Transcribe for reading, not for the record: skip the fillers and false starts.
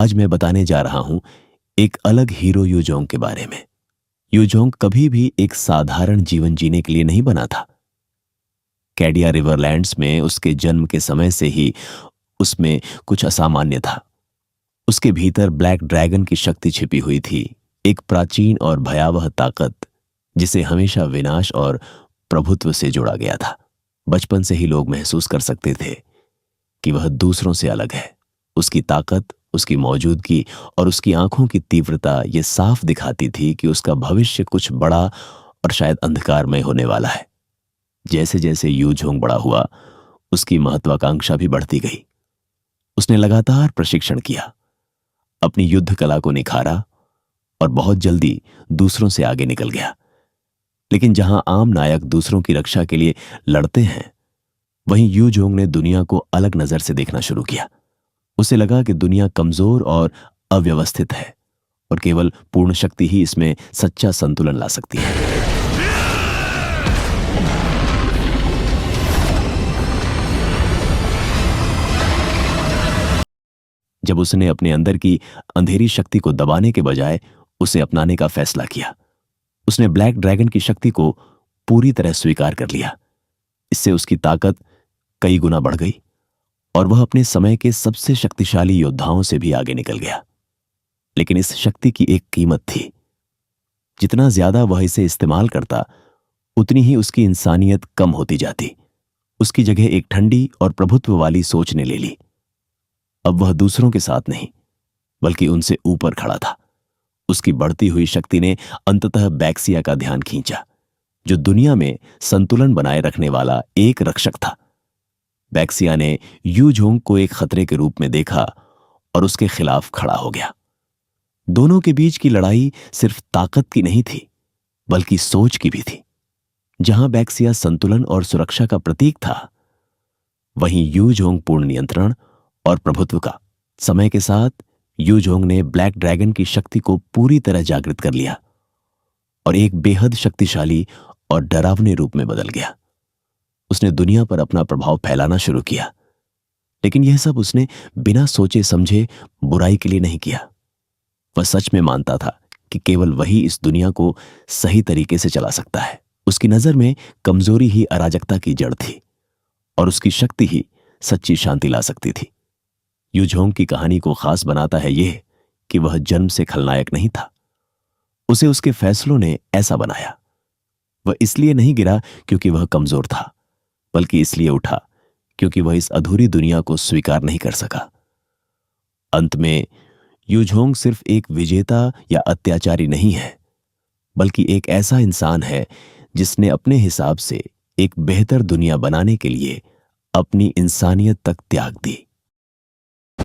आज मैं बताने जा रहा हूं एक अलग हीरो यूजोंग के बारे में। यूजोंग कभी भी एक साधारण जीवन जीने के लिए नहीं बना था। कैडिया रिवरलैंड्स में उसके जन्म के समय से ही उसमें कुछ असामान्य था। उसके भीतर ब्लैक ड्रैगन की शक्ति छिपी हुई थी, एक प्राचीन और भयावह ताकत जिसे हमेशा विनाश और प्रभुत्व से जोड़ा गया था। बचपन से ही लोग महसूस कर सकते थे कि वह दूसरों से अलग है। उसकी ताकत, उसकी मौजूदगी और उसकी आंखों की तीव्रता ये साफ दिखाती थी कि उसका भविष्य कुछ बड़ा और शायद अंधकारमय होने वाला है। जैसे जैसे यूझोंग बड़ा हुआ, उसकी महत्वाकांक्षा भी बढ़ती गई। उसने लगातार प्रशिक्षण किया, अपनी युद्ध कला को निखारा और बहुत जल्दी दूसरों से आगे निकल गया। लेकिन जहां आम नायक दूसरों की रक्षा के लिए लड़ते हैं, वहीं यूझोंग ने दुनिया को अलग नजर से देखना शुरू किया। उसे लगा कि दुनिया कमजोर और अव्यवस्थित है और केवल पूर्ण शक्ति ही इसमें सच्चा संतुलन ला सकती है। जब उसने अपने अंदर की अंधेरी शक्ति को दबाने के बजाय उसे अपनाने का फैसला किया, उसने ब्लैक ड्रैगन की शक्ति को पूरी तरह स्वीकार कर लिया। इससे उसकी ताकत कई गुना बढ़ गई और वह अपने समय के सबसे शक्तिशाली योद्धाओं से भी आगे निकल गया। लेकिन इस शक्ति की एक कीमत थी। जितना ज्यादा वह इसे इस्तेमाल करता, उतनी ही उसकी इंसानियत कम होती जाती। उसकी जगह एक ठंडी और प्रभुत्व वाली सोच ने ले ली। अब वह दूसरों के साथ नहीं, बल्कि उनसे ऊपर खड़ा था। उसकी बढ़ती हुई शक्ति ने अंततः बैक्सिया का ध्यान खींचा, जो दुनिया में संतुलन बनाए रखने वाला एक रक्षक था। बैक्सिया ने यूझोंग को एक खतरे के रूप में देखा और उसके खिलाफ खड़ा हो गया। दोनों के बीच की लड़ाई सिर्फ ताकत की नहीं थी, बल्कि सोच की भी थी। जहां बैक्सिया संतुलन और सुरक्षा का प्रतीक था, वहीं यूझोंग पूर्ण नियंत्रण और प्रभुत्व का। समय के साथ यूझोंग ने ब्लैक ड्रैगन की शक्ति को पूरी तरह जागृत कर लिया और एक बेहद शक्तिशाली और डरावने रूप में बदल गया। उसने दुनिया पर अपना प्रभाव फैलाना शुरू किया, लेकिन यह सब उसने बिना सोचे समझे बुराई के लिए नहीं किया। वह सच में मानता था कि केवल वही इस दुनिया को सही तरीके से चला सकता है। उसकी नजर में कमजोरी ही अराजकता की जड़ थी और उसकी शक्ति ही सच्ची शांति ला सकती थी। यूझोंग की कहानी को खास बनाता है यह कि वह जन्म से खलनायक नहीं था। उसे उसके फैसलों ने ऐसा बनाया। वह इसलिए नहीं गिरा क्योंकि वह कमजोर था, बल्कि इसलिए उठा क्योंकि वह इस अधूरी दुनिया को स्वीकार नहीं कर सका। अंत में यूझोंग सिर्फ एक विजेता या अत्याचारी नहीं है, बल्कि एक ऐसा इंसान है जिसने अपने हिसाब से एक बेहतर दुनिया बनाने के लिए अपनी इंसानियत तक त्याग दी।